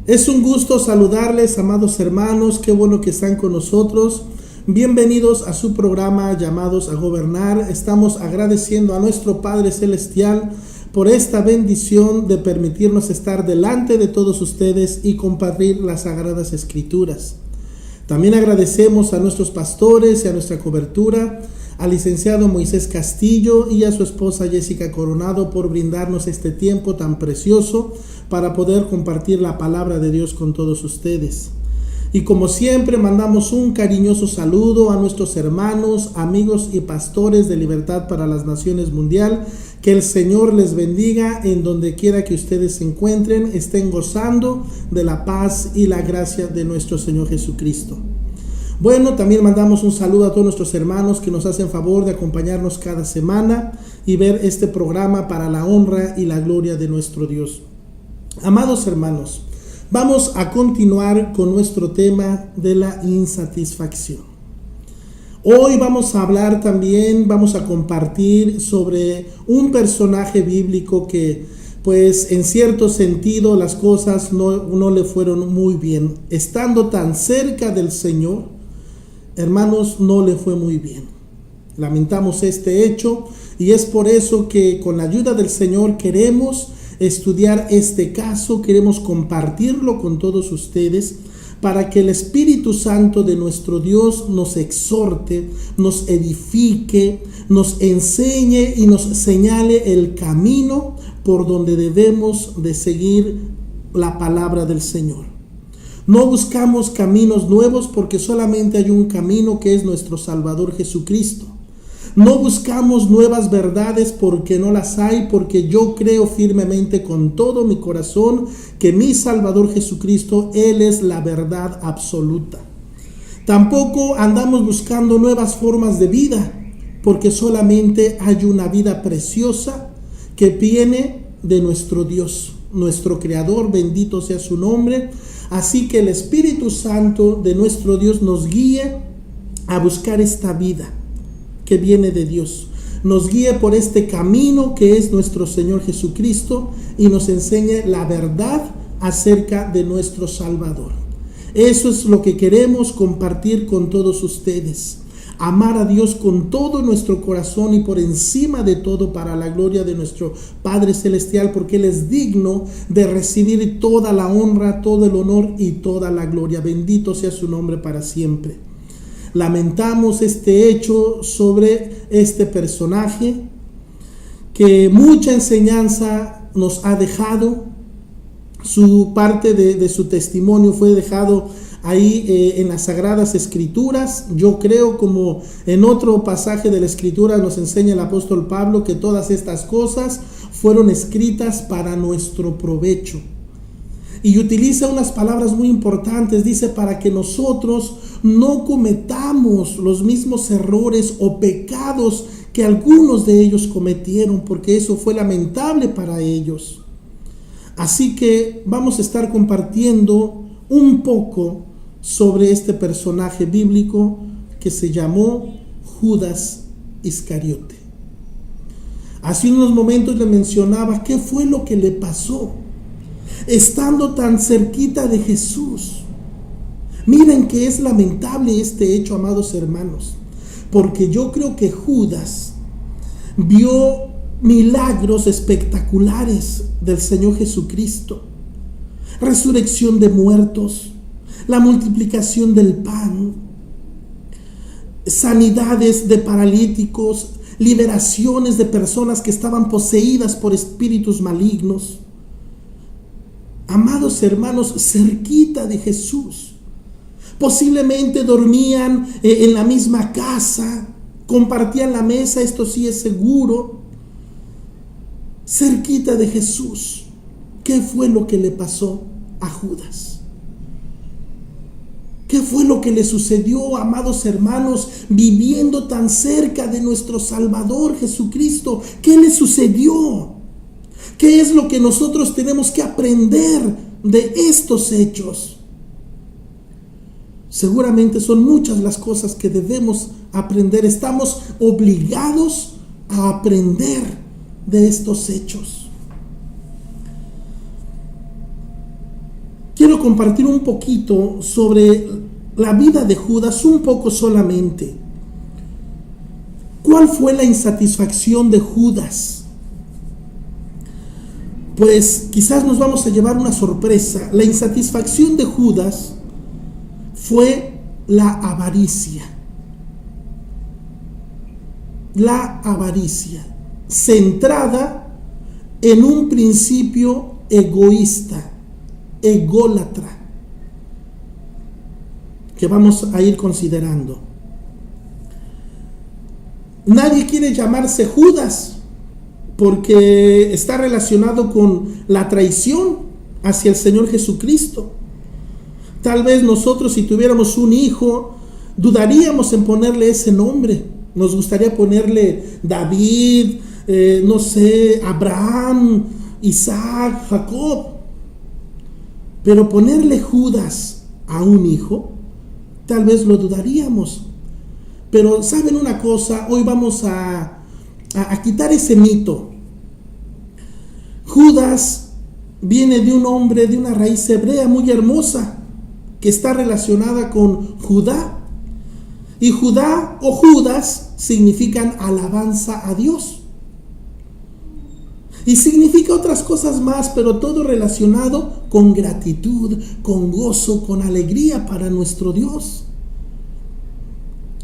Es un gusto saludarles, amados hermanos, qué bueno que están con nosotros. Bienvenidos a su programa Llamados a Gobernar. Estamos agradeciendo a nuestro Padre Celestial por esta bendición de permitirnos estar delante de todos ustedes y compartir las Sagradas Escrituras. También agradecemos a nuestros pastores y a nuestra cobertura, al licenciado Moisés Castillo y a su esposa Jessica Coronado por brindarnos este tiempo tan precioso para poder compartir la palabra de Dios con todos ustedes. Y como siempre mandamos un cariñoso saludo a nuestros hermanos, amigos y pastores de Libertad para las Naciones Mundial. Que el Señor les bendiga en donde quiera que ustedes se encuentren, estén gozando de la paz y la gracia de nuestro Señor Jesucristo. Bueno, también mandamos un saludo a todos nuestros hermanos que nos hacen favor de acompañarnos cada semana y ver este programa para la honra y la gloria de nuestro Dios. Amados hermanos, vamos a continuar con nuestro tema de la insatisfacción. Hoy vamos a hablar también, vamos a compartir sobre un personaje bíblico que, pues en cierto sentido, las cosas no le fueron muy bien. Estando tan cerca del Señor, hermanos, no le fue muy bien. Lamentamos este hecho y es por eso que con la ayuda del Señor queremos estudiar este caso, queremos compartirlo con todos ustedes para que el Espíritu Santo de nuestro Dios nos exhorte, nos edifique, nos enseñe y nos señale el camino por donde debemos de seguir la palabra del Señor. No buscamos caminos nuevos porque solamente hay un camino que es nuestro Salvador Jesucristo. No buscamos nuevas verdades porque no las hay, porque yo creo firmemente con todo mi corazón que mi Salvador Jesucristo, Él es la verdad absoluta. Tampoco andamos buscando nuevas formas de vida, porque solamente hay una vida preciosa que viene de nuestro Dios, nuestro Creador, bendito sea su nombre. Así que el Espíritu Santo de nuestro Dios nos guíe a buscar esta vida que viene de Dios, nos guíe por este camino que es nuestro Señor Jesucristo y nos enseñe la verdad acerca de nuestro Salvador. Eso es lo que queremos compartir con todos ustedes. Amar a Dios con todo nuestro corazón y por encima de todo para la gloria de nuestro Padre Celestial, porque Él es digno de recibir toda la honra, todo el honor y toda la gloria. Bendito sea su nombre para siempre. Lamentamos este hecho sobre este personaje que mucha enseñanza nos ha dejado. Su parte de su testimonio fue dejado ahí en las Sagradas Escrituras. Yo creo, como en otro pasaje de la Escritura nos enseña el apóstol Pablo, que todas estas cosas fueron escritas para nuestro provecho. Y utiliza unas palabras muy importantes, dice, para que nosotros no cometamos los mismos errores o pecados que algunos de ellos cometieron, porque eso fue lamentable para ellos. Así que vamos a estar compartiendo un poco sobre este personaje bíblico que se llamó Judas Iscariote. Hace unos momentos le mencionaba qué fue lo que le pasó estando tan cerquita de Jesús. Miren que es lamentable este hecho, amados hermanos, porque yo creo que Judas vio milagros espectaculares del Señor Jesucristo, resurrección de muertos, la multiplicación del pan, sanidades de paralíticos, liberaciones de personas que estaban poseídas por espíritus malignos. Amados hermanos, cerquita de Jesús. Posiblemente dormían en la misma casa, compartían la mesa, esto sí es seguro. Cerquita de Jesús. ¿Qué fue lo que le pasó a Judas? ¿Qué fue lo que le sucedió, amados hermanos, viviendo tan cerca de nuestro Salvador Jesucristo? ¿Qué le sucedió? ¿Qué es lo que nosotros tenemos que aprender de estos hechos? Seguramente son muchas las cosas que debemos aprender. Estamos obligados a aprender de estos hechos. quiero compartir un poquito sobre la vida de Judas, un poco solamente. ¿Cuál fue la insatisfacción de Judas? Pues quizás nos vamos a llevar una sorpresa. La insatisfacción de Judas fue la avaricia. La avaricia, centrada en un principio egoísta, ególatra, que vamos a ir considerando. Nadie quiere llamarse Judas porque está relacionado con la traición hacia el Señor Jesucristo. Tal vez nosotros, si tuviéramos un hijo, dudaríamos en ponerle ese nombre. Nos gustaría ponerle David, no sé, Abraham, Isaac, Jacob. Pero ponerle Judas a un hijo, tal vez lo dudaríamos. Pero ¿saben una cosa? Hoy vamos a quitar ese mito. Judas viene de un hombre, de una raíz hebrea muy hermosa, que está relacionada con Judá. Y Judá o Judas significan alabanza a Dios. Y significa otras cosas más, pero todo relacionado con gratitud, con gozo, con alegría para nuestro Dios.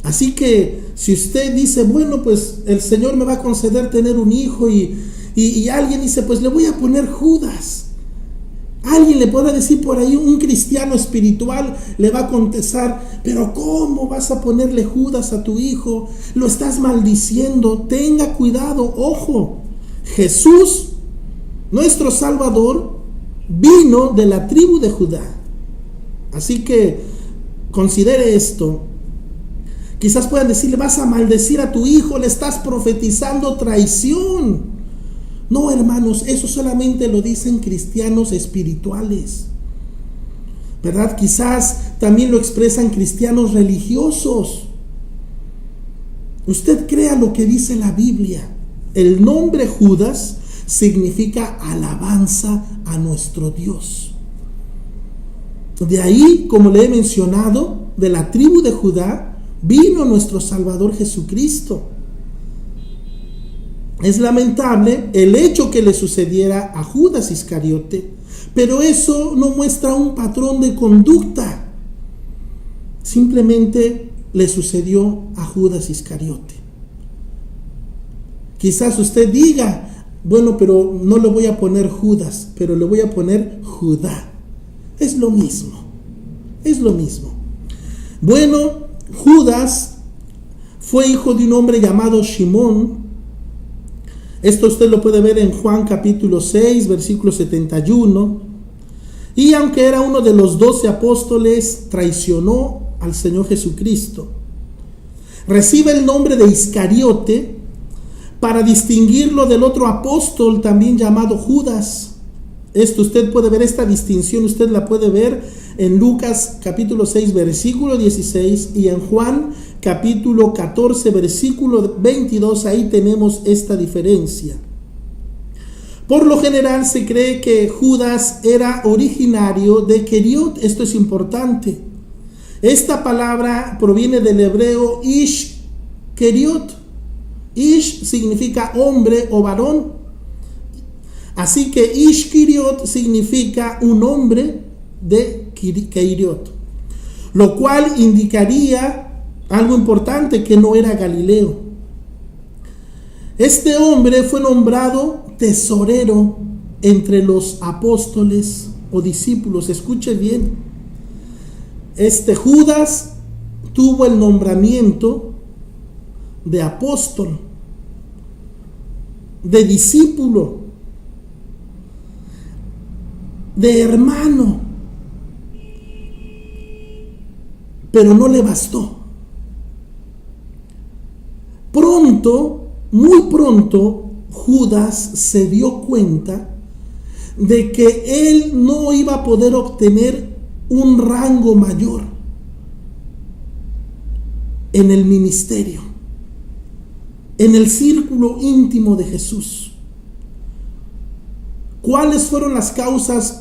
Así que si usted dice, bueno, pues el Señor me va a conceder tener un hijo y alguien dice, pues le voy a poner Judas. Alguien le podrá decir por ahí, un cristiano espiritual le va a contestar, pero ¿cómo vas a ponerle Judas a tu hijo? Lo estás maldiciendo. Tenga cuidado, ojo. Jesús, nuestro Salvador, vino de la tribu de Judá. Así que considere esto. Quizás puedan decirle, vas a maldecir a tu hijo, le estás profetizando traición. No, hermanos, eso solamente lo dicen cristianos espirituales, ¿verdad? Quizás también lo expresan cristianos religiosos. Usted crea lo que dice la Biblia. El nombre Judas significa alabanza a nuestro Dios. De ahí, como le he mencionado, de la tribu de Judá vino nuestro Salvador Jesucristo. Es lamentable el hecho que le sucediera a Judas Iscariote, pero eso no muestra un patrón de conducta. Simplemente le sucedió a Judas Iscariote. Quizás usted diga, bueno, pero no le voy a poner Judas, pero le voy a poner Judá. Es lo mismo, es lo mismo. Bueno, Judas fue hijo de un hombre llamado Simón. Esto usted lo puede ver en Juan capítulo 6, versículo 71. Y aunque era uno de los 12 apóstoles, traicionó al Señor Jesucristo. Recibe el nombre de Iscariote para distinguirlo del otro apóstol también llamado Judas. Esto usted puede ver, esta distinción usted la puede ver en Lucas capítulo 6 versículo 16 y en Juan capítulo 14 versículo 22. Ahí tenemos esta diferencia. Por lo general se cree que Judas era originario de Keriot. Esto es importante. Esta palabra proviene del hebreo Ish Keriot. Ish significa hombre o varón. Así que Ish Keriot significa un hombre de Keriot, lo cual indicaría algo importante, que no era Galileo. Este hombre fue nombrado tesorero entre los apóstoles o discípulos. Escuche bien, este Judas tuvo el nombramiento de apóstol, de discípulo, de hermano, pero no le bastó. Pronto, muy pronto, Judas se dio cuenta de que él no iba a poder obtener un rango mayor en el ministerio, en el círculo íntimo de Jesús. ¿Cuáles fueron las causas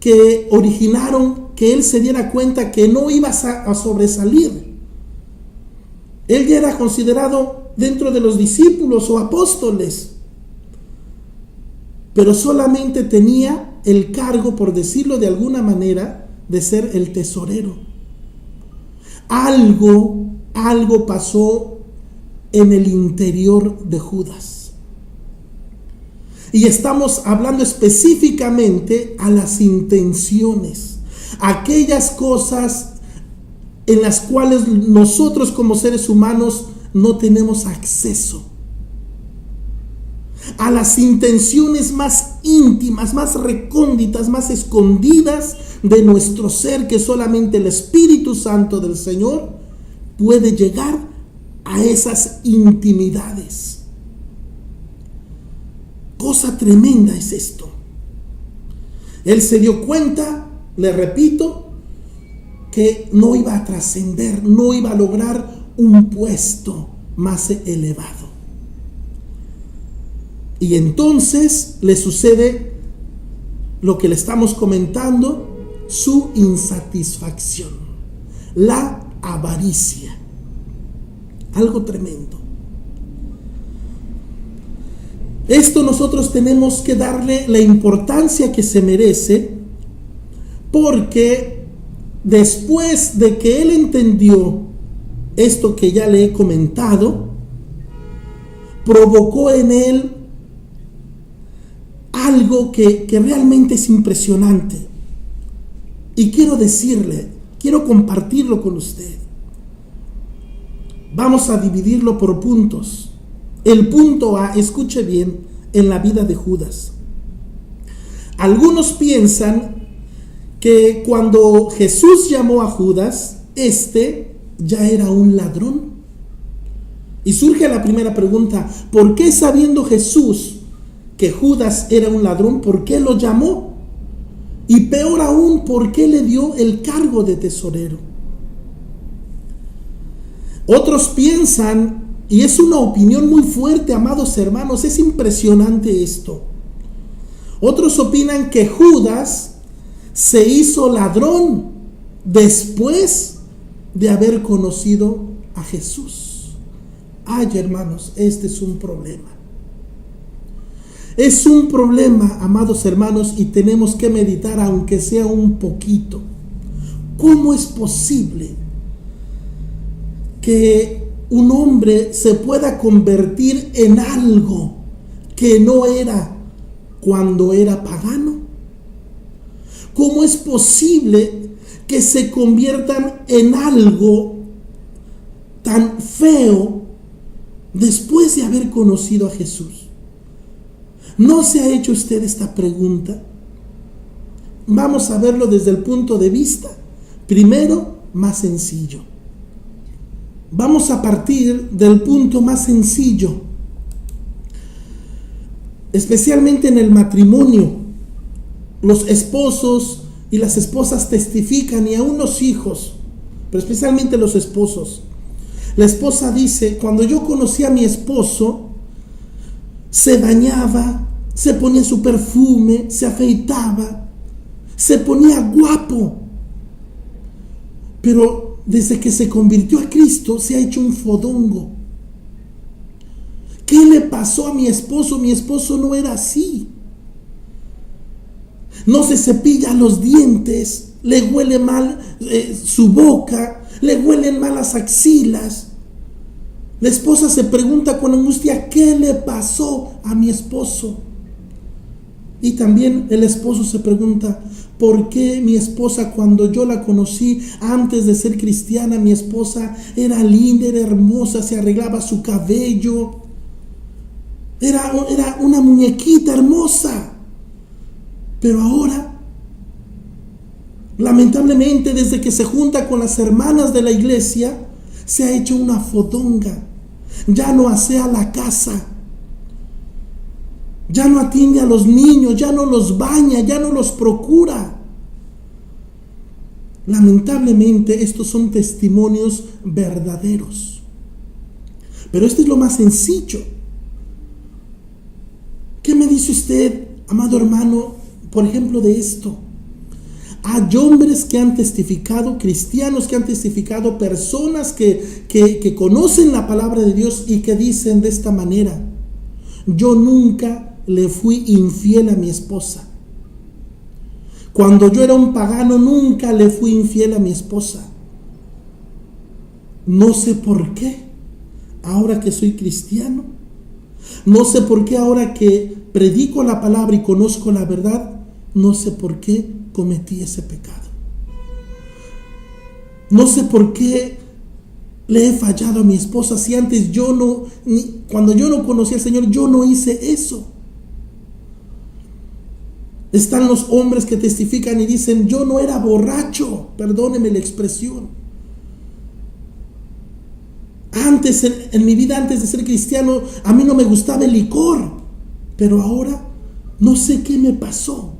que originaron que él se diera cuenta que no iba a sobresalir. Él ya era considerado dentro de los discípulos o apóstoles, pero solamente tenía el cargo, por decirlo de alguna manera, de ser el tesorero. Algo pasó en el interior de Judas. Y estamos hablando específicamente a las intenciones, aquellas cosas en las cuales nosotros como seres humanos no tenemos acceso. A las intenciones más íntimas, más recónditas, más escondidas de nuestro ser, que solamente el Espíritu Santo del Señor puede llegar a esas intimidades. Cosa tremenda es esto. Él se dio cuenta, le repito, que no iba a trascender, no iba a lograr un puesto más elevado. Y entonces le sucede lo que le estamos comentando, su insatisfacción, la avaricia. Algo tremendo. Esto nosotros tenemos que darle la importancia que se merece, porque después de que él entendió esto que ya le he comentado, provocó en él algo que realmente es impresionante. Y quiero decirle, quiero compartirlo con usted. Vamos a dividirlo por puntos. El punto A, escuche bien, en la vida de Judas. Algunos piensan que cuando Jesús llamó a Judas, ya era un ladrón. Y surge la primera pregunta: ¿por qué, sabiendo Jesús que Judas era un ladrón, por qué lo llamó? Y peor aún, ¿por qué le dio el cargo de tesorero? Otros piensan, y es una opinión muy fuerte, amados hermanos, es impresionante esto. Otros opinan que Judas se hizo ladrón después de haber conocido a Jesús. Ay, hermanos, este es un problema. Es un problema, amados hermanos, y tenemos que meditar, aunque sea un poquito. ¿Cómo es posible que un hombre se pueda convertir en algo que no era cuando era pagano? ¿Cómo es posible que se conviertan en algo tan feo después de haber conocido a Jesús? ¿No se ha hecho usted esta pregunta? Vamos a verlo desde el punto de vista, primero, más sencillo. Vamos a partir del punto más sencillo, especialmente en el matrimonio. Los esposos y las esposas testifican, y aún los hijos, pero especialmente los esposos. La esposa dice: cuando yo conocí a mi esposo, se bañaba, se ponía su perfume, se afeitaba, se ponía guapo. Pero desde que se convirtió a Cristo, se ha hecho un fodongo. ¿Qué le pasó a mi esposo? Mi esposo no era así. No se cepilla los dientes, le huele mal su boca, le huelen mal las axilas. La esposa se pregunta con angustia: ¿qué le pasó a mi esposo? Y también el esposo se pregunta: ¿por qué mi esposa, cuando yo la conocí antes de ser cristiana, mi esposa era linda, era hermosa, se arreglaba su cabello, era una muñequita hermosa? Pero ahora, lamentablemente, desde que se junta con las hermanas de la iglesia, se ha hecho una fodonga. Ya no asea la casa, ya no atiende a los niños, ya no los baña, ya no los procura. Lamentablemente, estos son testimonios verdaderos. Pero esto es lo más sencillo. ¿Qué me dice usted, amado hermano, por ejemplo, de esto? Hay hombres que han testificado, cristianos que han testificado, personas que conocen la palabra de Dios y que dicen de esta manera: yo nunca le fui infiel a mi esposa. Cuando yo era un pagano, nunca le fui infiel a mi esposa. No sé por qué, ahora que soy cristiano, no sé por qué ahora que predico la palabra y conozco la verdad, no sé por qué cometí ese pecado. No sé por qué le he fallado a mi esposa, si antes cuando yo no conocía al Señor, yo no hice eso. Están los hombres que testifican y dicen: yo no era borracho, perdóneme la expresión. Antes, en mi vida, antes de ser cristiano, a mí no me gustaba el licor, pero ahora no sé qué me pasó.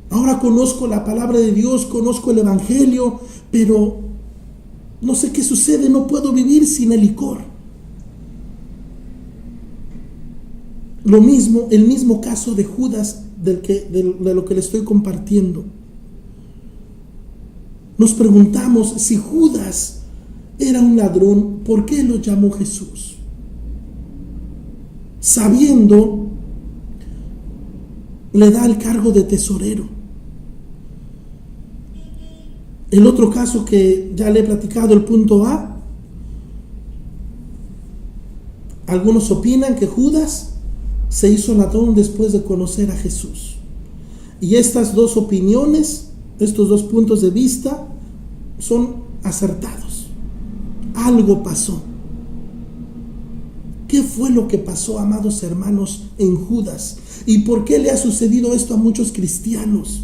Ahora conozco la palabra de Dios, conozco el evangelio, pero no sé qué sucede, no puedo vivir sin el licor. Lo mismo, el mismo caso de Judas de lo que le estoy compartiendo. Nos preguntamos, si Judas era un ladrón, ¿por qué lo llamó Jesús? Sabiendo, le da el cargo de tesorero. El otro caso que ya le he platicado, el punto A, algunos opinan que Judas se hizo ladrón después de conocer a Jesús. Y estas dos opiniones, estos dos puntos de vista, son acertados. Algo pasó. ¿Qué fue lo que pasó, amados hermanos, en Judas? ¿Y por qué le ha sucedido esto a muchos cristianos?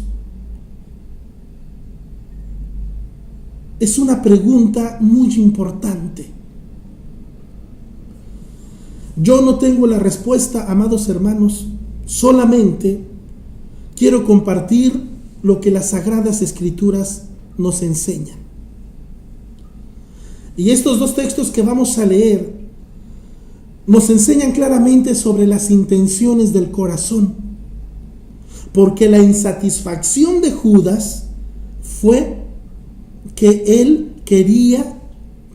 Es una pregunta muy importante. Yo no tengo la respuesta, amados hermanos, solamente quiero compartir lo que las Sagradas Escrituras nos enseñan. Y estos dos textos que vamos a leer nos enseñan claramente sobre las intenciones del corazón, porque la insatisfacción de Judas fue que él quería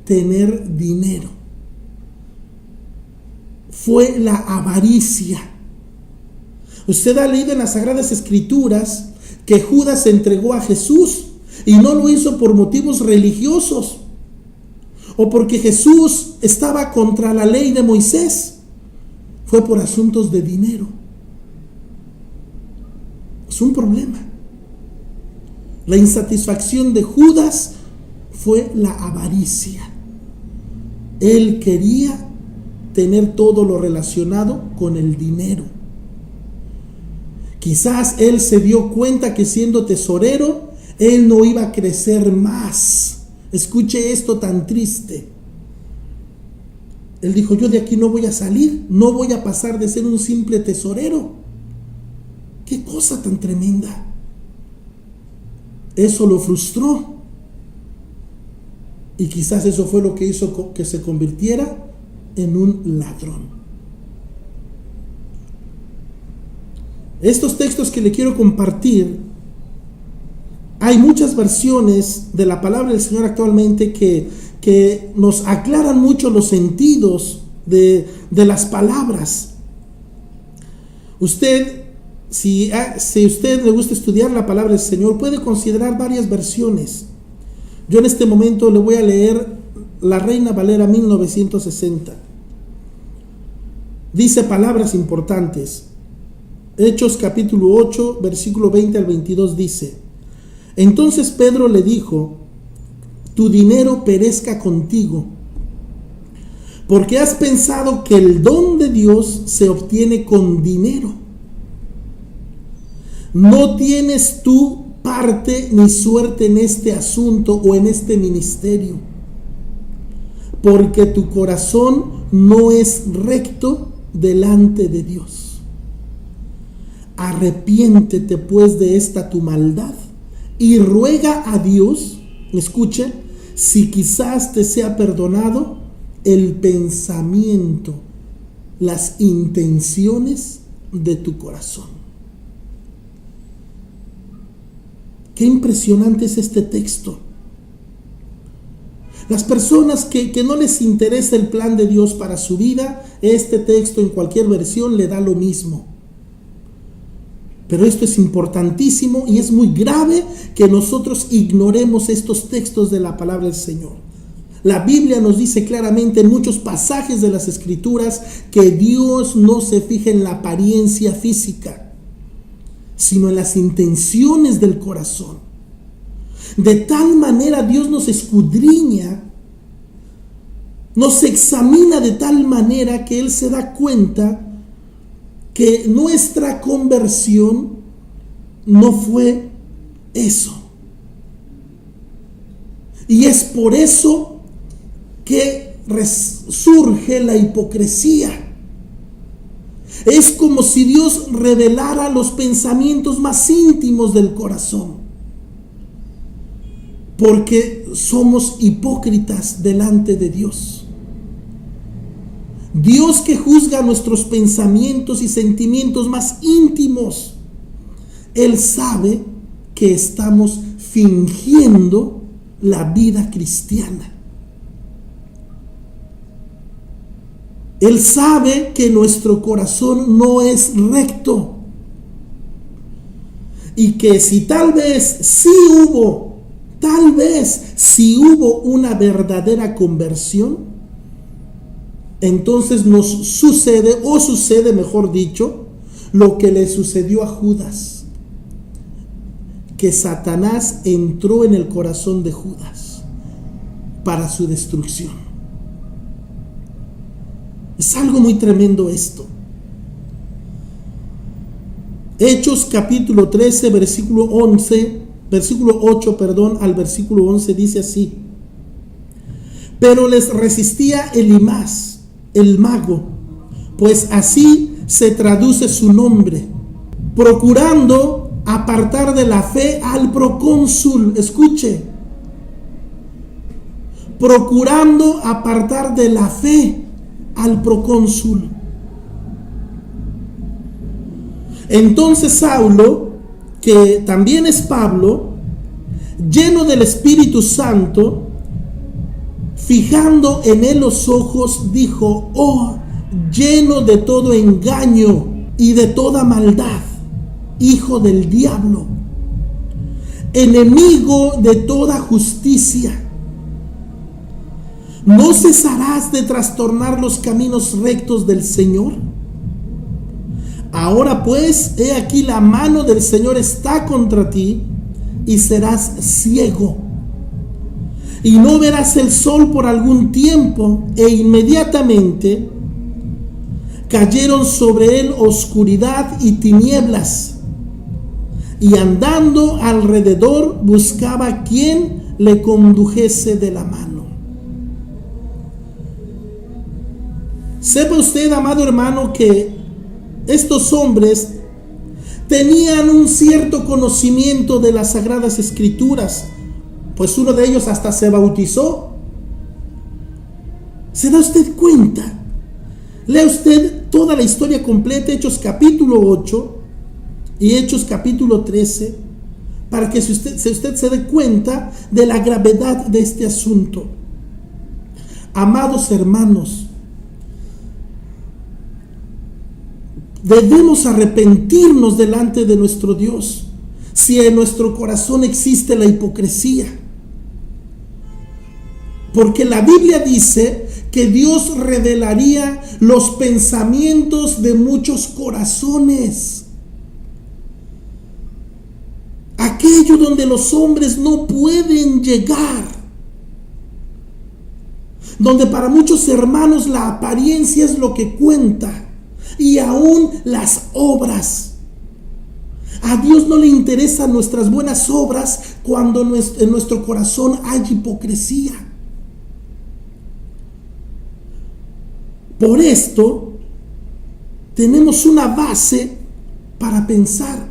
tener dinero. Fue la avaricia. Usted ha leído en las Sagradas Escrituras que Judas se entregó a Jesús y no lo hizo por motivos religiosos o porque Jesús estaba contra la ley de Moisés. Fue por asuntos de dinero. Es un problema. La insatisfacción de Judas fue la avaricia. Él quería tener todo lo relacionado con el dinero. Quizás él se dio cuenta que siendo tesorero, él no iba a crecer más. Escuche esto tan triste. Él dijo: yo de aquí no voy a salir, no voy a pasar de ser un simple tesorero. Qué cosa tan tremenda. Eso lo frustró. Y quizás eso fue lo que hizo que se convirtiera en un ladrón. Estos textos que le quiero compartir, hay muchas versiones de la palabra del Señor actualmente que nos aclaran mucho los sentidos de las palabras. Usted, si a usted le gusta estudiar la palabra del Señor, puede considerar varias versiones. Yo en este momento le voy a leer la Reina Valera 1960. Dice palabras importantes. Hechos capítulo 8, versículo 20 al 22 dice: entonces Pedro le dijo: tu dinero perezca contigo, porque has pensado que el don de Dios se obtiene con dinero. No tienes tú parte ni suerte en este asunto o en este ministerio, porque tu corazón no es recto delante de Dios. Arrepiéntete pues de esta tu maldad y ruega a Dios, escuche, si quizás te sea perdonado el pensamiento, las intenciones de tu corazón. Qué impresionante es este texto. Las personas que no les interesa el plan de Dios para su vida, este texto en cualquier versión le da lo mismo. Pero esto es importantísimo y es muy grave que nosotros ignoremos estos textos de la palabra del Señor. La Biblia nos dice claramente en muchos pasajes de las Escrituras que Dios no se fija en la apariencia física, sino en las intenciones del corazón. De tal manera Dios nos escudriña, nos examina de tal manera que Él se da cuenta que nuestra conversión no fue eso. Y es por eso que surge la hipocresía. Es como si Dios revelara los pensamientos más íntimos del corazón, porque somos hipócritas delante de Dios. Dios, que juzga nuestros pensamientos y sentimientos más íntimos, Él sabe que estamos fingiendo la vida cristiana. Él sabe que nuestro corazón no es recto y que si tal vez sí hubo una verdadera conversión, entonces nos sucede, mejor dicho, lo que le sucedió a Judas, que Satanás entró en el corazón de Judas para su destrucción. Es algo muy tremendo esto. Hechos capítulo 13, versículo 8, al versículo 11 dice así: pero les resistía Elimás, el mago, pues así se traduce su nombre, procurando apartar de la fe al procónsul. Escuche, procurando apartar de la fe al procónsul. Entonces Saulo, que también es Pablo, lleno del Espíritu Santo, fijando en él los ojos, dijo: oh, lleno de todo engaño y de toda maldad, hijo del diablo, enemigo de toda justicia, ¿no cesarás de trastornar los caminos rectos del Señor? Ahora pues, he aquí la mano del Señor está contra ti, y serás ciego, y no verás el sol por algún tiempo. E inmediatamente cayeron sobre él oscuridad y tinieblas, y andando alrededor buscaba quien le condujese de la mano. Sepa usted, amado hermano, que estos hombres tenían un cierto conocimiento de las Sagradas Escrituras, pues uno de ellos hasta se bautizó. ¿Se da usted cuenta? Lea usted toda la historia completa, Hechos capítulo 8 y Hechos capítulo 13, para que usted se dé cuenta de la gravedad de este asunto. Amados hermanos, debemos arrepentirnos delante de nuestro Dios si en nuestro corazón existe la hipocresía. Porque la Biblia dice que Dios revelaría los pensamientos de muchos corazones. Aquello donde los hombres no pueden llegar. Donde para muchos hermanos la apariencia es lo que cuenta. Y aún las obras. A Dios no le interesan nuestras buenas obras cuando en nuestro corazón hay hipocresía. Por esto, tenemos una base para pensar.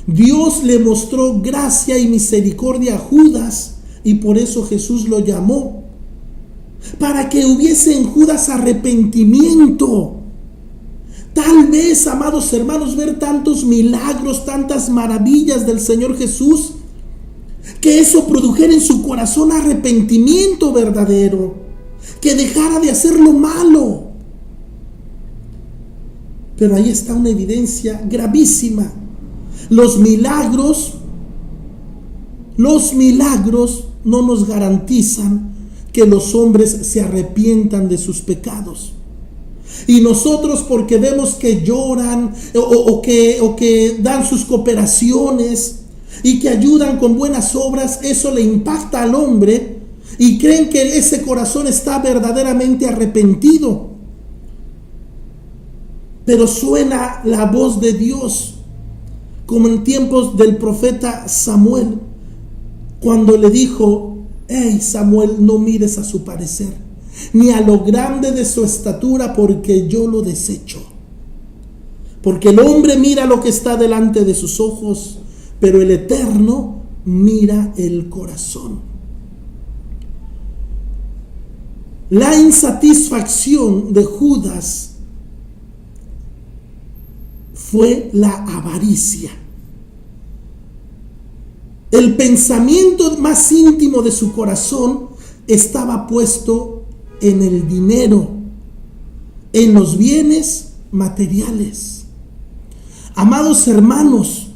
Dios le mostró gracia y misericordia a Judas, y por eso Jesús lo llamó, para que hubiese en Judas arrepentimiento. Tal vez, amados hermanos, ver tantos milagros, tantas maravillas del Señor Jesús, que eso produjera en su corazón arrepentimiento verdadero, que dejara de hacer lo malo. Pero ahí está una evidencia gravísima. Los milagros no nos garantizan que los hombres se arrepientan de sus pecados. Y nosotros, porque vemos que lloran o que dan sus cooperaciones y que ayudan con buenas obras, eso le impacta al hombre y creen que ese corazón está verdaderamente arrepentido. Pero suena la voz de Dios, como en tiempos del profeta Samuel, cuando le dijo: hey Samuel, no mires a su parecer, ni a lo grande de su estatura, porque yo lo desecho. Porque el hombre mira lo que está delante de sus ojos, pero el Eterno mira el corazón. La insatisfacción de Judas fue la avaricia. El pensamiento más íntimo de su corazón estaba puesto en el dinero, en los bienes materiales. Amados hermanos,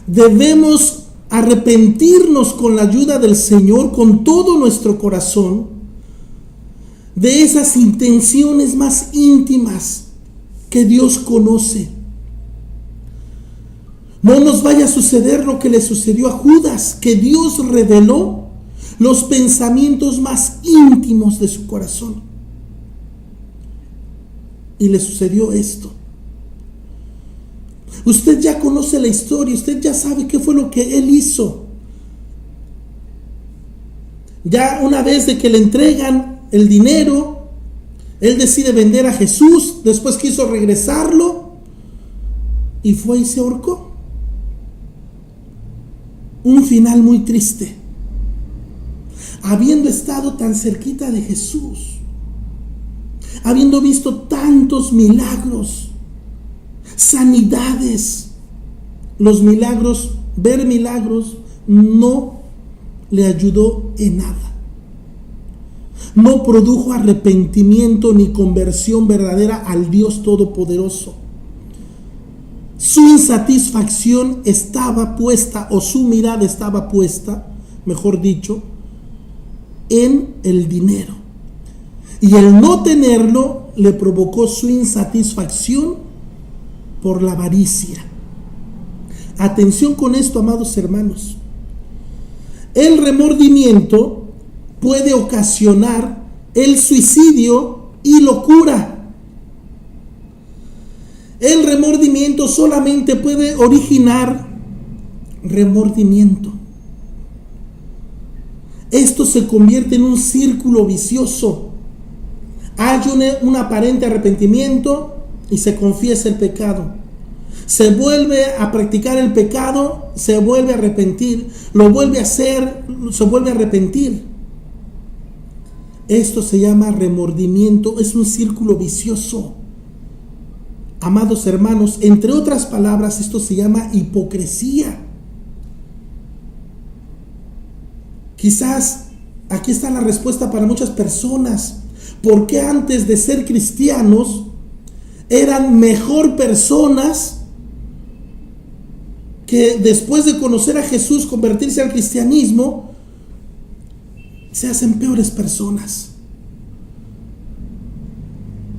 debemos arrepentirnos con la ayuda del Señor, con todo nuestro corazón, de esas intenciones más íntimas que Dios conoce. No nos vaya a suceder lo que le sucedió a Judas, que Dios reveló los pensamientos más íntimos de su corazón. Y le sucedió esto. Usted ya conoce la historia, usted ya sabe qué fue lo que él hizo. Ya una vez de que le entregan el dinero, él decide vender a Jesús, después quiso regresarlo y fue y se ahorcó. Un final muy triste, habiendo estado tan cerquita de Jesús, habiendo visto tantos milagros, sanidades. Los milagros, ver milagros, no le ayudó en nada. No produjo arrepentimiento ni conversión verdadera al Dios Todopoderoso. Su insatisfacción estaba puesta, o su mirada estaba puesta, mejor dicho, en el dinero. Y el no tenerlo le provocó su insatisfacción por la avaricia. Atención con esto, amados hermanos. El remordimiento puede ocasionar el suicidio y locura. El remordimiento solamente puede originar remordimiento. Esto se convierte en un círculo vicioso. Hay un aparente arrepentimiento y se confiesa el pecado. Se vuelve a practicar el pecado, se vuelve a arrepentir, lo vuelve a hacer, se vuelve a arrepentir. Esto se llama remordimiento, es un círculo vicioso. Amados hermanos, entre otras palabras, esto se llama hipocresía. Quizás aquí está la respuesta para muchas personas. ¿Por qué antes de ser cristianos eran mejor personas que después de conocer a Jesús, convertirse al cristianismo, se hacen peores personas?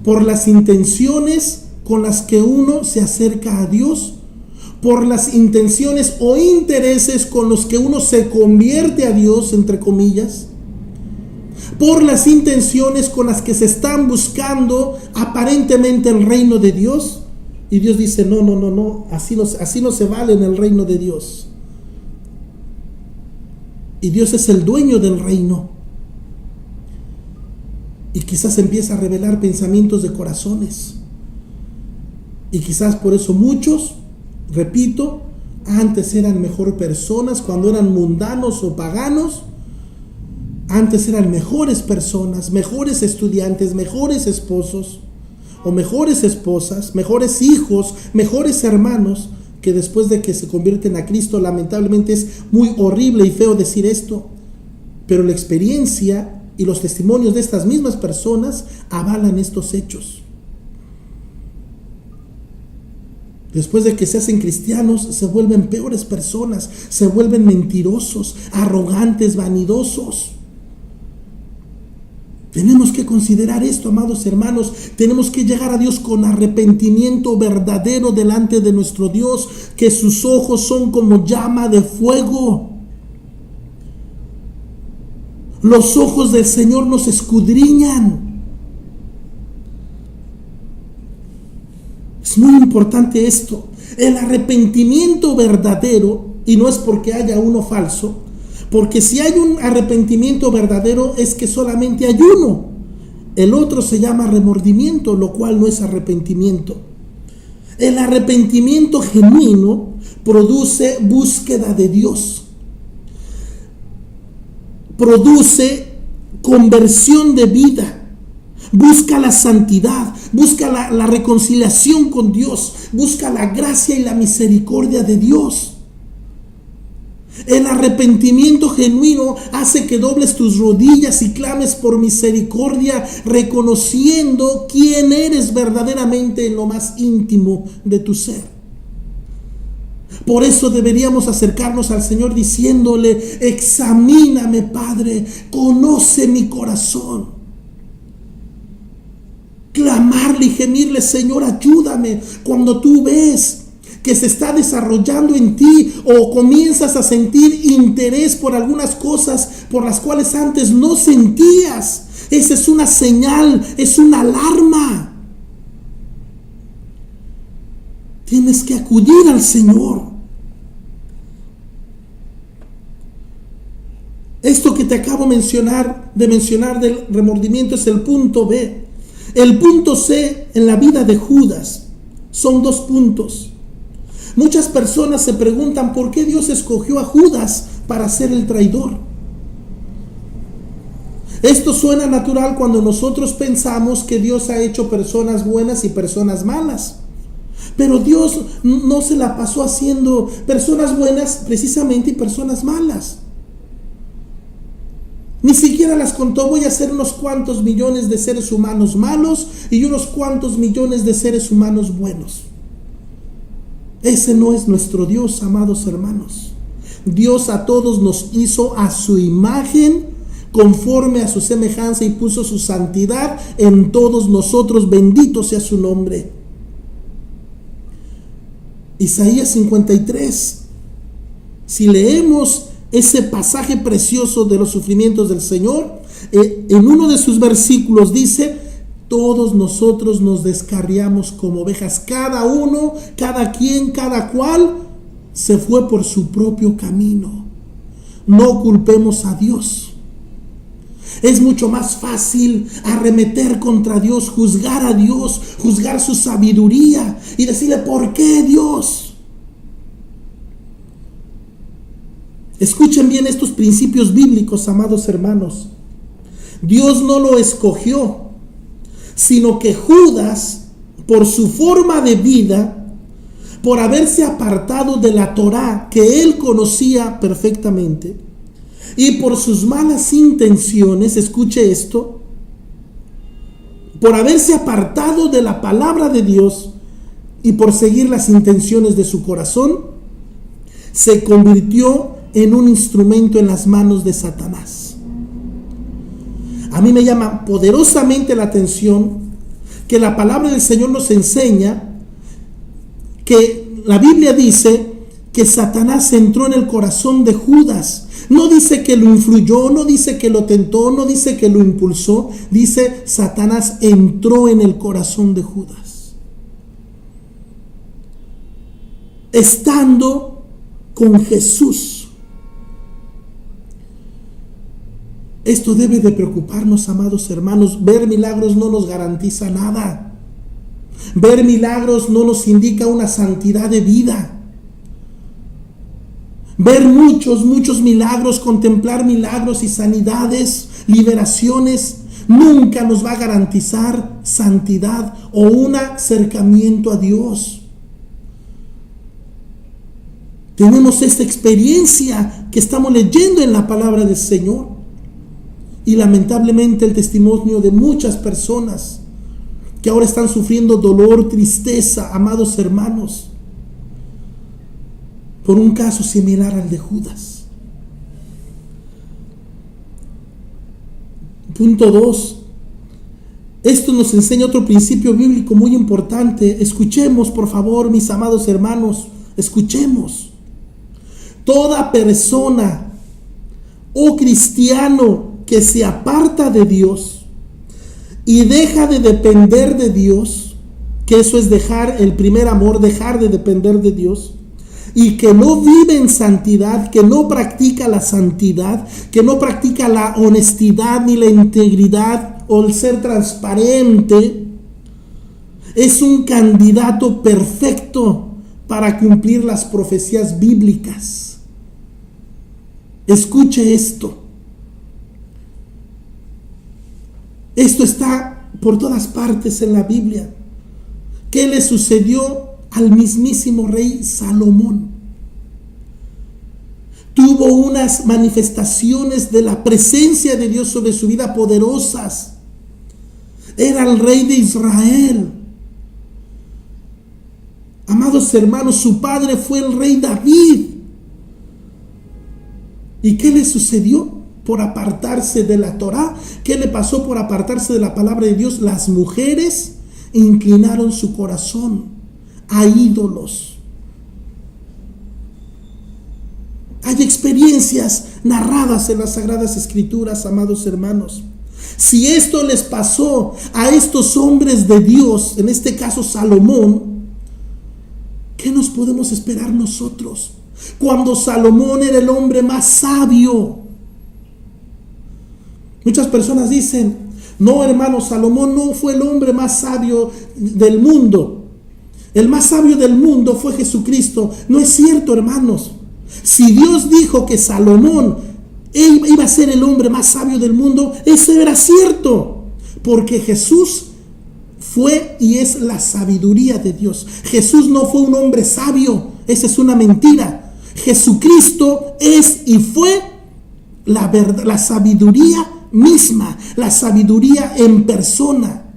Por las intenciones con las que uno se acerca a Dios, por las intenciones o intereses con los que uno se convierte a Dios, entre comillas, por las intenciones con las que se están buscando aparentemente el reino de Dios. Y Dios dice: no, así no se vale en el reino de Dios. Y Dios es el dueño del reino. Y quizás empieza a revelar pensamientos de corazones. Y quizás por eso muchos, repito, antes eran mejor personas, cuando eran mundanos o paganos, antes eran mejores personas, mejores estudiantes, mejores esposos, o mejores esposas, mejores hijos, mejores hermanos, que después de que se convierten a Cristo, lamentablemente es muy horrible y feo decir esto, pero la experiencia y los testimonios de estas mismas personas avalan estos hechos. Después de que se hacen cristianos, se vuelven peores personas, se vuelven mentirosos, arrogantes, vanidosos. Tenemos que considerar esto, amados hermanos. Tenemos que llegar a Dios con arrepentimiento verdadero delante de nuestro Dios, que sus ojos son como llama de fuego. Los ojos del Señor nos escudriñan. Es muy importante esto. El arrepentimiento verdadero, y no es porque haya uno falso, porque si hay un arrepentimiento verdadero es que solamente hay uno. El otro se llama remordimiento, lo cual no es arrepentimiento. El arrepentimiento genuino produce búsqueda de Dios. Produce conversión de vida. Busca la santidad, busca la reconciliación con Dios, busca la gracia y la misericordia de Dios. El arrepentimiento genuino hace que dobles tus rodillas y clames por misericordia, reconociendo quién eres verdaderamente en lo más íntimo de tu ser. Por eso deberíamos acercarnos al Señor diciéndole: examíname, Padre, conoce mi corazón. Clamarle y gemirle: Señor, ayúdame. Cuando tú ves que se está desarrollando en ti o comienzas a sentir interés por algunas cosas por las cuales antes no sentías, esa es una señal, es una alarma. Tienes que acudir al Señor. Esto que te acabo de mencionar del remordimiento es el punto B. El punto C en la vida de Judas son 2 puntos. Muchas personas se preguntan por qué Dios escogió a Judas para ser el traidor. Esto suena natural cuando nosotros pensamos que Dios ha hecho personas buenas y personas malas. Pero Dios no se la pasó haciendo personas buenas precisamente y personas malas. Ni siquiera las contó: voy a hacer unos cuantos millones de seres humanos malos y unos cuantos millones de seres humanos buenos. Ese no es nuestro Dios, amados hermanos. Dios a todos nos hizo a su imagen, conforme a su semejanza, y puso su santidad en todos nosotros. Bendito sea su nombre. Isaías 53. Si leemos ese pasaje precioso de los sufrimientos del Señor, en uno de sus versículos dice: todos nosotros nos descarriamos como ovejas, cada uno, cada quien, cada cual se fue por su propio camino. No culpemos a Dios. Es mucho más fácil arremeter contra Dios, juzgar a Dios, juzgar su sabiduría y decirle: ¿por qué, Dios? Escuchen bien estos principios bíblicos, amados hermanos. Dios no lo escogió, sino que Judas, por su forma de vida, por haberse apartado de la Torá que él conocía perfectamente, y por sus malas intenciones, escuche esto, por haberse apartado de la palabra de Dios y por seguir las intenciones de su corazón, se convirtió en un instrumento en las manos de Satanás. A mí me llama poderosamente la atención que la palabra del Señor nos enseña que la Biblia dice que Satanás entró en el corazón de Judas. No dice que lo influyó, no dice que lo tentó, no dice que lo impulsó. Dice: Satanás entró en el corazón de Judas. Estando con Jesús. Esto debe de preocuparnos, amados hermanos. Ver milagros no nos garantiza nada. Ver milagros no nos indica una santidad de vida. Ver muchos milagros, contemplar milagros y sanidades, liberaciones, nunca nos va a garantizar santidad o un acercamiento a Dios. Tenemos esta experiencia que estamos leyendo en la palabra del Señor. Y lamentablemente el testimonio de muchas personas que ahora están sufriendo dolor, tristeza, amados hermanos, por un caso similar al de Judas. Punto 2. Esto nos enseña otro principio bíblico muy importante. Escuchemos, por favor, mis amados hermanos, escuchemos. Toda persona o cristiano que se aparta de Dios y deja de depender de Dios, que eso es dejar el primer amor, dejar de depender de Dios, y que no vive en santidad, que no practica la santidad, que no practica la honestidad ni la integridad o el ser transparente, es un candidato perfecto para cumplir las profecías bíblicas. Escuche esto. Esto está por todas partes en la Biblia. ¿Qué le sucedió al mismísimo rey Salomón? Tuvo unas manifestaciones de la presencia de Dios sobre su vida poderosas. Era el rey de Israel. Amados hermanos, su padre fue el rey David. ¿Y qué le sucedió por apartarse de la Torá? ¿Qué le pasó por apartarse de la palabra de Dios? Las mujeres inclinaron su corazón a ídolos. Hay experiencias narradas en las Sagradas Escrituras, amados hermanos. Si esto les pasó a estos hombres de Dios, en este caso Salomón, ¿qué nos podemos esperar nosotros? Cuando Salomón era el hombre más sabio. Muchas personas dicen, no, hermano, Salomón no fue el hombre más sabio del mundo. El más sabio del mundo fue Jesucristo. No es cierto, hermanos. Si Dios dijo que Salomón iba a ser el hombre más sabio del mundo, eso era cierto. Porque Jesús fue y es la sabiduría de Dios. Jesús no fue un hombre sabio. Esa es una mentira. Jesucristo es y fue la verdad, la sabiduría misma, la sabiduría en persona.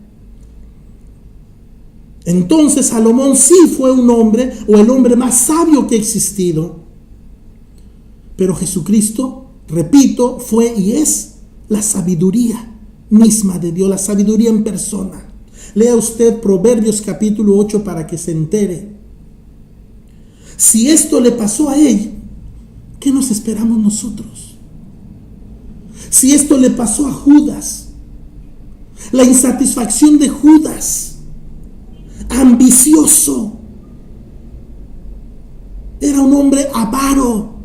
Entonces Salomón sí fue un hombre o el hombre más sabio que ha existido. Pero Jesucristo, repito, fue y es la sabiduría misma de Dios, la sabiduría en persona. Lea usted Proverbios capítulo 8 para que se entere. Si esto le pasó a él, ¿qué nos esperamos nosotros? Si esto le pasó a Judas, la insatisfacción de Judas, ambicioso, era un hombre avaro.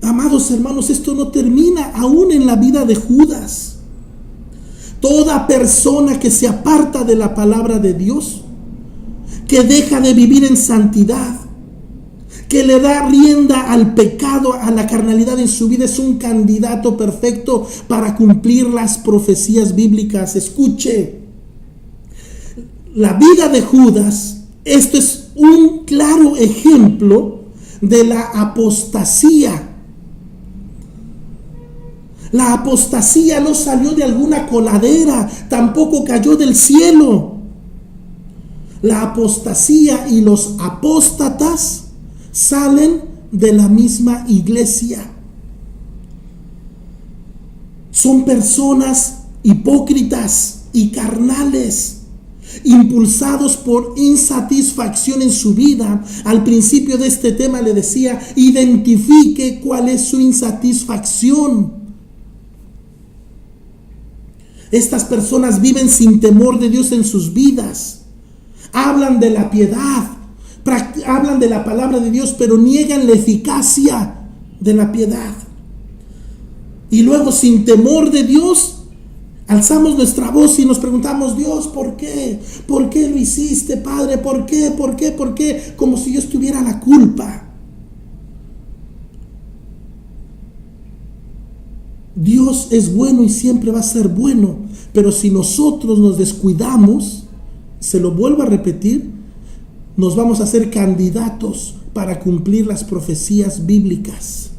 Amados hermanos, esto no termina aún en la vida de Judas. Toda persona que se aparta de la palabra de Dios, que deja de vivir en santidad, que le da rienda al pecado, a la carnalidad en su vida, es un candidato perfecto para cumplir las profecías bíblicas. Escuche, la vida de Judas, esto es un claro ejemplo de la apostasía. La apostasía no salió de alguna coladera, tampoco cayó del cielo. La apostasía y los apóstatas salen de la misma iglesia. Son personas hipócritas y carnales, impulsados por insatisfacción en su vida. Al principio de este tema le decía, identifique cuál es su insatisfacción. Estas personas viven sin temor de Dios en sus vidas. Hablan de la piedad, hablan de la palabra de Dios, pero niegan la eficacia de la piedad. Y luego, sin temor de Dios, alzamos nuestra voz y nos preguntamos, Dios, ¿por qué? ¿Por qué lo hiciste, Padre? ¿Por qué? ¿Por qué? ¿Por qué? Como si Dios tuviera la culpa. Dios es bueno y siempre va a ser bueno, pero si nosotros nos descuidamos, se lo vuelvo a repetir, nos vamos a hacer candidatos para cumplir las profecías bíblicas.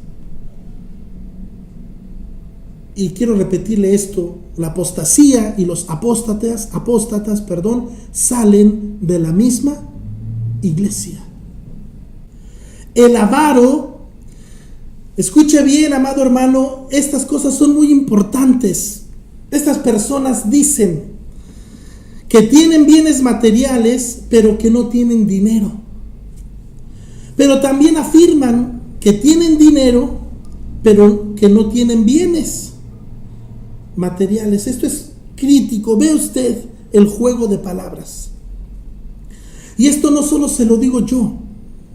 Y quiero repetirle esto, la apostasía y los apóstatas, salen de la misma iglesia. El avaro, escuche bien, amado hermano, estas cosas son muy importantes. Estas personas dicen que tienen bienes materiales, pero que no tienen dinero. Pero también afirman que tienen dinero, pero que no tienen bienes materiales. Esto es crítico. Ve usted el juego de palabras. Y esto no solo se lo digo yo.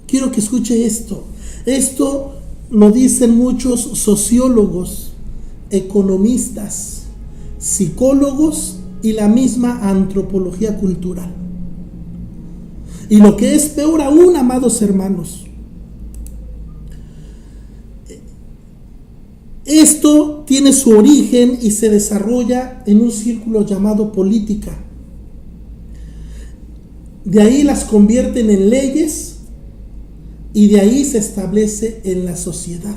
Quiero que escuche esto. Esto lo dicen muchos sociólogos, economistas, psicólogos y la misma antropología cultural. Y lo que es peor aún, amados hermanos, esto tiene su origen y se desarrolla en un círculo llamado política. De ahí las convierten en leyes y de ahí se establece en la sociedad.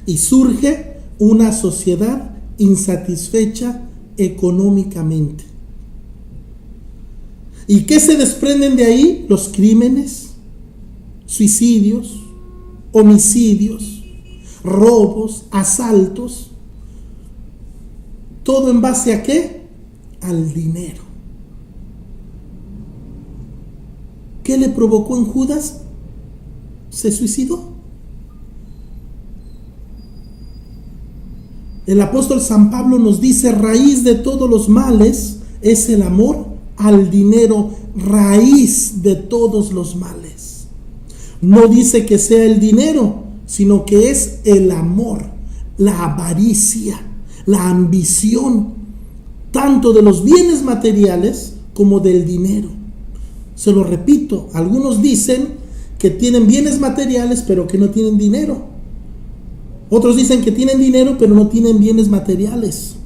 Y surge una sociedad insatisfecha económicamente. ¿Y qué se desprenden de ahí? Los crímenes, suicidios, homicidios, robos, asaltos. ¿Todo en base a qué? Al dinero. ¿Qué le provocó en Judas? Se suicidó. El apóstol San Pablo nos dice: raíz de todos los males es el amor al dinero, raíz de todos los males. No dice que sea el dinero, sino que es el amor, la avaricia, la ambición, tanto de los bienes materiales como del dinero. Se lo repito, algunos dicen que tienen bienes materiales pero que no tienen dinero. Otros dicen que tienen dinero pero no tienen bienes materiales.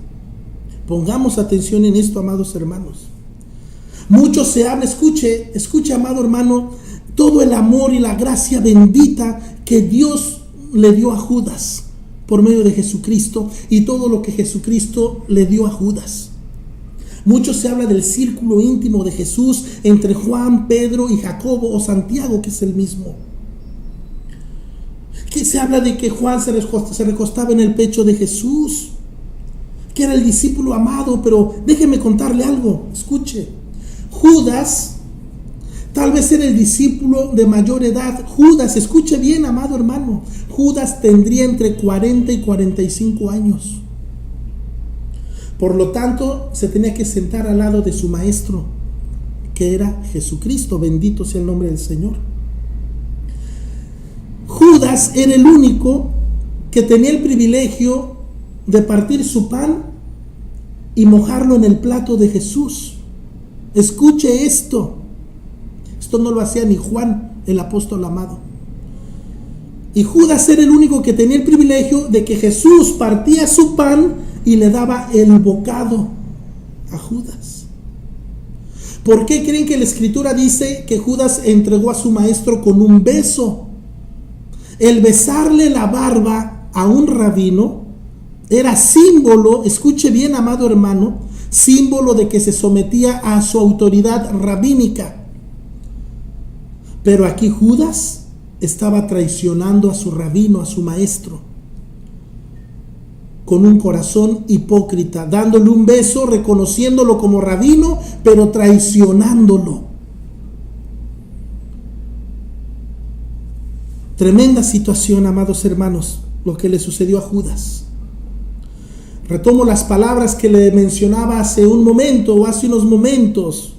Pongamos atención en esto, amados hermanos. Mucho se habla, escuche, amado hermano, todo el amor y la gracia bendita que Dios le dio a Judas por medio de Jesucristo y todo lo que Jesucristo le dio a Judas. Mucho se habla del círculo íntimo de Jesús entre Juan, Pedro y Jacobo o Santiago, que es el mismo. Que se habla de que Juan se recostaba en el pecho de Jesús, que era el discípulo amado, pero déjeme contarle algo, escuche. Judas tal vez era el discípulo de mayor edad. Judas, escuche bien, amado hermano, Judas tendría entre 40 y 45 años. Por lo tanto, se tenía que sentar al lado de su maestro, que era Jesucristo. Bendito sea el nombre del Señor. Judas era el único que tenía el privilegio de partir su pan y mojarlo en el plato de Jesús. Escuche esto. Esto no lo hacía ni Juan, el apóstol amado. Y Judas era el único que tenía el privilegio de que Jesús partía su pan y le daba el bocado a Judas. ¿Por qué creen que la escritura dice que Judas entregó a su maestro con un beso? El besarle la barba a un rabino era símbolo, escuche bien, amado hermano, símbolo de que se sometía a su autoridad rabínica. Pero aquí Judas estaba traicionando a su rabino, a su maestro, con un corazón hipócrita, dándole un beso, reconociéndolo como rabino, pero traicionándolo. Tremenda situación, amados hermanos, lo que le sucedió a Judas. Retomo las palabras que le mencionaba hace un momento o hace unos momentos.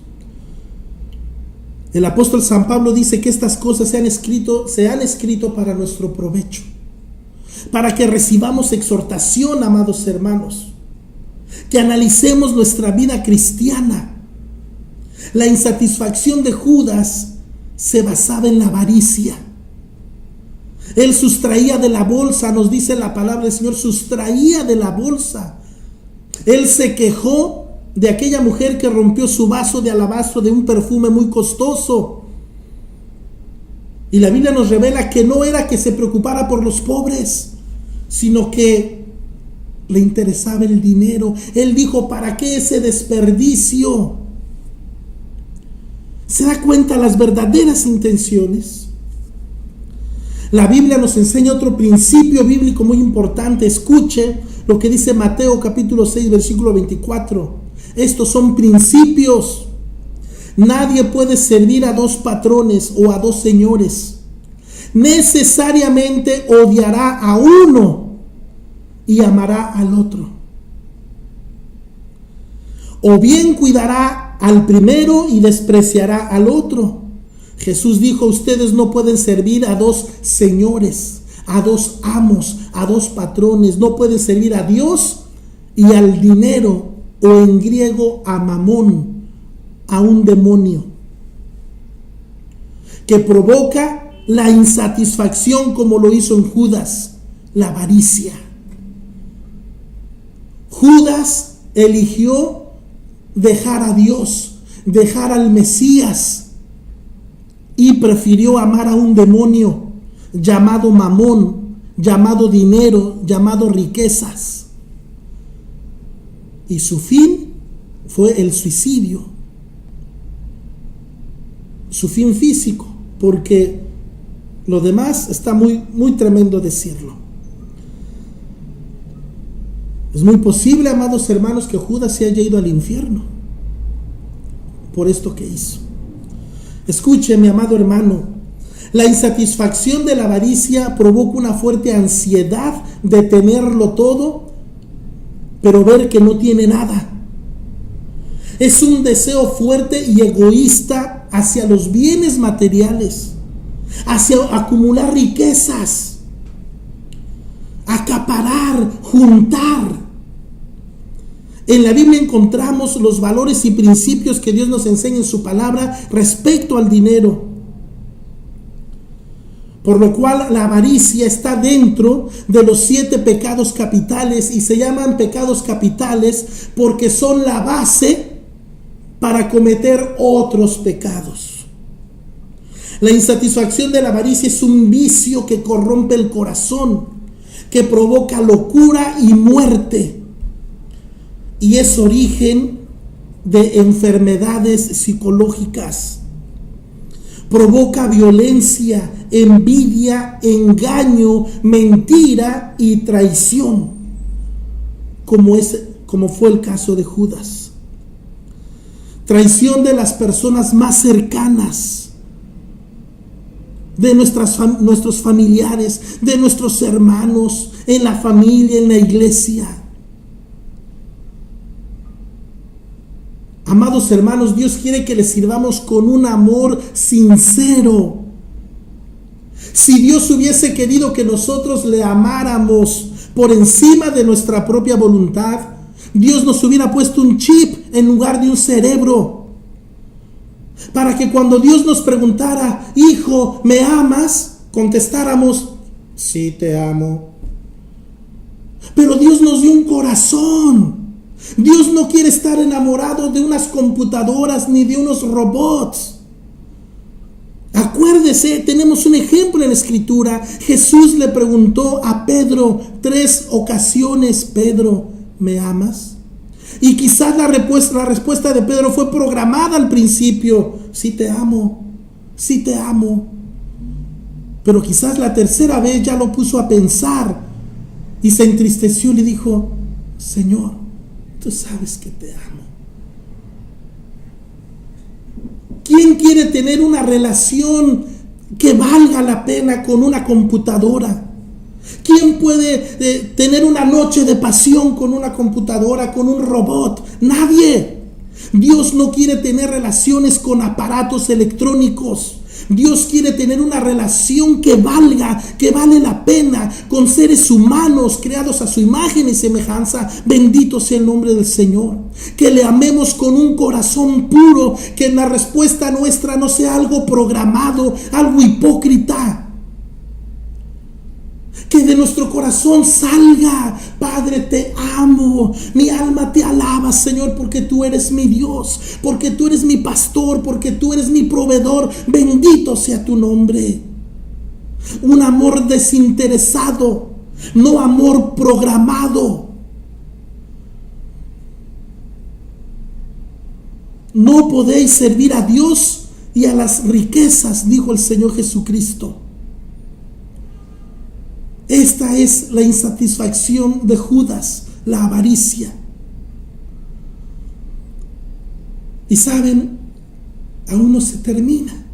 El apóstol San Pablo dice que estas cosas se han escrito para nuestro provecho, para que recibamos exhortación, amados hermanos, que analicemos nuestra vida cristiana. La insatisfacción de Judas se basaba en la avaricia. Él sustraía de la bolsa, nos dice la palabra del Señor, sustraía de la bolsa. Él se quejó de aquella mujer que rompió su vaso de alabastro de un perfume muy costoso. Y la Biblia nos revela que no era que se preocupara por los pobres, sino que le interesaba el dinero. Él dijo, ¿para qué ese desperdicio? ¿Se da cuenta las verdaderas intenciones? La Biblia nos enseña otro principio bíblico muy importante. Escuche lo que dice Mateo capítulo 6, versículo 24. Estos son principios. Nadie puede servir a dos patrones o a dos señores. Necesariamente odiará a uno y amará al otro. O bien cuidará al primero y despreciará al otro. Jesús dijo, ustedes no pueden servir a dos señores, a dos amos, a dos patrones. No pueden servir a Dios y al dinero, o en griego a mamón, a un demonio que provoca la insatisfacción, como lo hizo en Judas, la avaricia. Judas eligió dejar a Dios, dejar al Mesías, y prefirió amar a un demonio llamado mamón, llamado dinero, llamado riquezas. Y su fin fue el suicidio. Su fin físico, porque lo demás está muy tremendo decirlo. Es muy posible, amados hermanos, que Judas se haya ido al infierno por esto que hizo. Escuche, mi amado hermano, la insatisfacción de la avaricia provoca una fuerte ansiedad de tenerlo todo, pero ver que no tiene nada. Es un deseo fuerte y egoísta hacia los bienes materiales, hacia acumular riquezas, acaparar, juntar. En la Biblia encontramos los valores y principios que Dios nos enseña en su palabra respecto al dinero. Por lo cual la avaricia está dentro de los 7 pecados capitales, y se llaman pecados capitales porque son la base para cometer otros pecados. La insatisfacción de la avaricia es un vicio que corrompe el corazón, que provoca locura y muerte, y es origen de enfermedades psicológicas. Provoca violencia, envidia, engaño, mentira y traición, como fue el caso de Judas. Traición de las personas más cercanas, de nuestros familiares, de nuestros hermanos, en la familia, en la iglesia. Amados hermanos, Dios quiere que le sirvamos con un amor sincero. Si Dios hubiese querido que nosotros le amáramos por encima de nuestra propia voluntad, Dios nos hubiera puesto un chip en lugar de un cerebro, para que cuando Dios nos preguntara, hijo, ¿me amas?, contestáramos, sí, te amo. Pero Dios nos dio un corazón. Dios no quiere estar enamorado de unas computadoras ni de unos robots. Acuérdese, tenemos un ejemplo en la Escritura. Jesús le preguntó a Pedro 3 ocasiones, Pedro, ¿me amas? Y quizás la respuesta de Pedro fue programada al principio, sí te amo, sí te amo. Pero quizás la tercera vez ya lo puso a pensar y se entristeció y le dijo, Señor, tú sabes que te amo. ¿Quién quiere tener una relación que valga la pena con una computadora? ¿Quién puede tener una noche de pasión con una computadora, con un robot? Nadie. Dios no quiere tener relaciones con aparatos electrónicos. Dios quiere tener una relación que valga, que vale la pena, con seres humanos creados a su imagen y semejanza. Bendito sea el nombre del Señor. Que le amemos con un corazón puro, que la respuesta nuestra no sea algo programado, algo hipócrita. Que de nuestro corazón salga: Padre, te amo, mi alma te alaba, Señor, porque tú eres mi Dios, porque tú eres mi pastor, porque tú eres mi proveedor. Bendito sea tu nombre. Un amor desinteresado, no amor programado. No podéis servir a Dios y a las riquezas, dijo el Señor Jesucristo. Esta es la insatisfacción de Judas, la avaricia. Y saben, aún no se termina.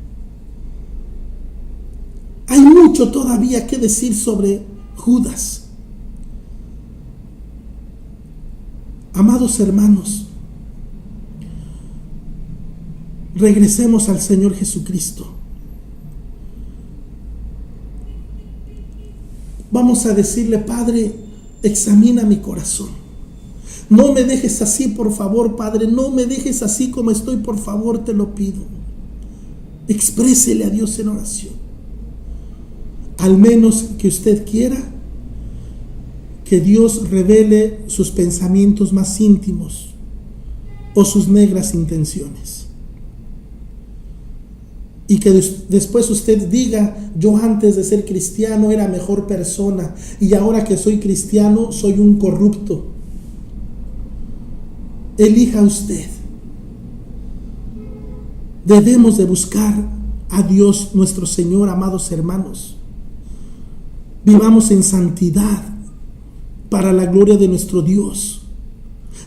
Hay mucho todavía que decir sobre Judas. Amados hermanos, regresemos al Señor Jesucristo. Vamos a decirle: Padre, examina mi corazón. No me dejes así, por favor, Padre. No me dejes así como estoy, por favor, te lo pido. Exprésele a Dios en oración. Al menos que usted quiera que Dios revele sus pensamientos más íntimos o sus negras intenciones. Y que después usted diga: yo antes de ser cristiano era mejor persona y ahora que soy cristiano soy un corrupto. Elija usted. Debemos de buscar a Dios nuestro Señor, amados hermanos. Vivamos en santidad para la gloria de nuestro Dios.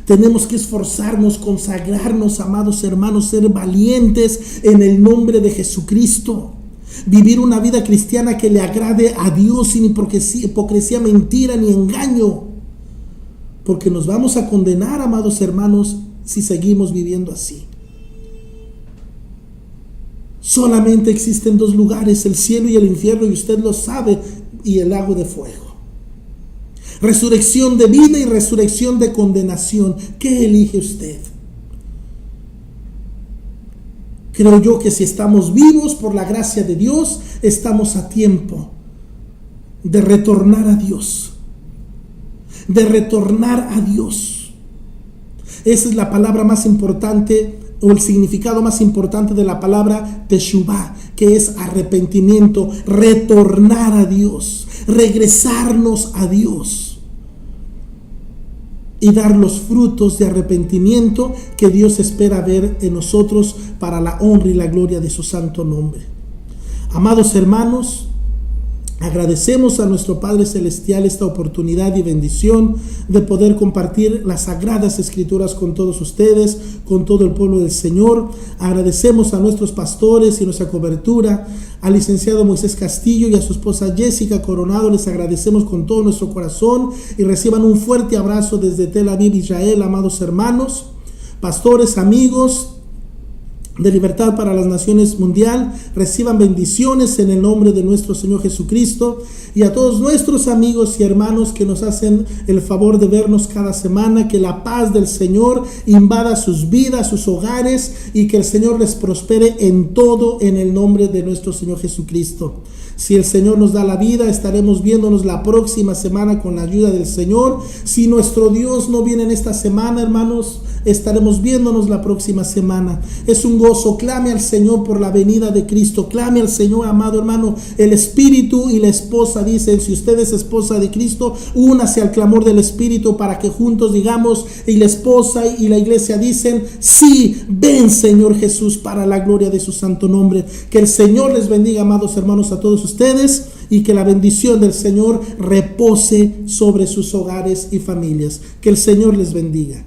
Tenemos que esforzarnos, consagrarnos, amados hermanos, ser valientes en el nombre de Jesucristo. Vivir una vida cristiana que le agrade a Dios sin hipocresía, mentira ni engaño. Porque nos vamos a condenar, amados hermanos, si seguimos viviendo así. Solamente existen dos lugares: el cielo y el infierno, y usted lo sabe, y el lago de fuego. Resurrección de vida y resurrección de condenación. ¿Qué elige usted? Creo yo que si estamos vivos por la gracia de Dios, estamos a tiempo de retornar a Dios. De retornar a Dios. Esa es la palabra más importante, o el significado más importante de la palabra teshuvá, que es arrepentimiento, retornar a Dios, regresarnos a Dios y dar los frutos de arrepentimiento que Dios espera ver en nosotros para la honra y la gloria de su santo nombre. Amados hermanos, agradecemos a nuestro Padre Celestial esta oportunidad y bendición de poder compartir las sagradas escrituras con todos ustedes, con todo el pueblo del Señor. Agradecemos a nuestros pastores y nuestra cobertura, al licenciado Moisés Castillo y a su esposa Jessica Coronado. Les agradecemos con todo nuestro corazón y reciban un fuerte abrazo desde Tel Aviv, Israel, amados hermanos, pastores, amigos de Libertad para las Naciones Mundial. Reciban bendiciones en el nombre de nuestro Señor Jesucristo, y a todos nuestros amigos y hermanos que nos hacen el favor de vernos cada semana. Que la paz del Señor invada sus vidas, sus hogares, y que el Señor les prospere en todo en el nombre de nuestro Señor Jesucristo. Si el Señor nos da la vida, estaremos viéndonos la próxima semana con la ayuda del Señor. Si nuestro Dios no viene en esta semana, hermanos, estaremos viéndonos la próxima semana. Es un gozo. Clame al Señor por la venida de Cristo. Clame al Señor, amado hermano. El Espíritu y la esposa dicen: si usted es esposa de Cristo, únase al clamor del Espíritu para que juntos digamos, y la esposa y la iglesia dicen: sí, ven Señor Jesús, para la gloria de su santo nombre. Que el Señor les bendiga, amados hermanos, a todos ustedes, y que la bendición del Señor repose sobre sus hogares y familias. Que el Señor les bendiga.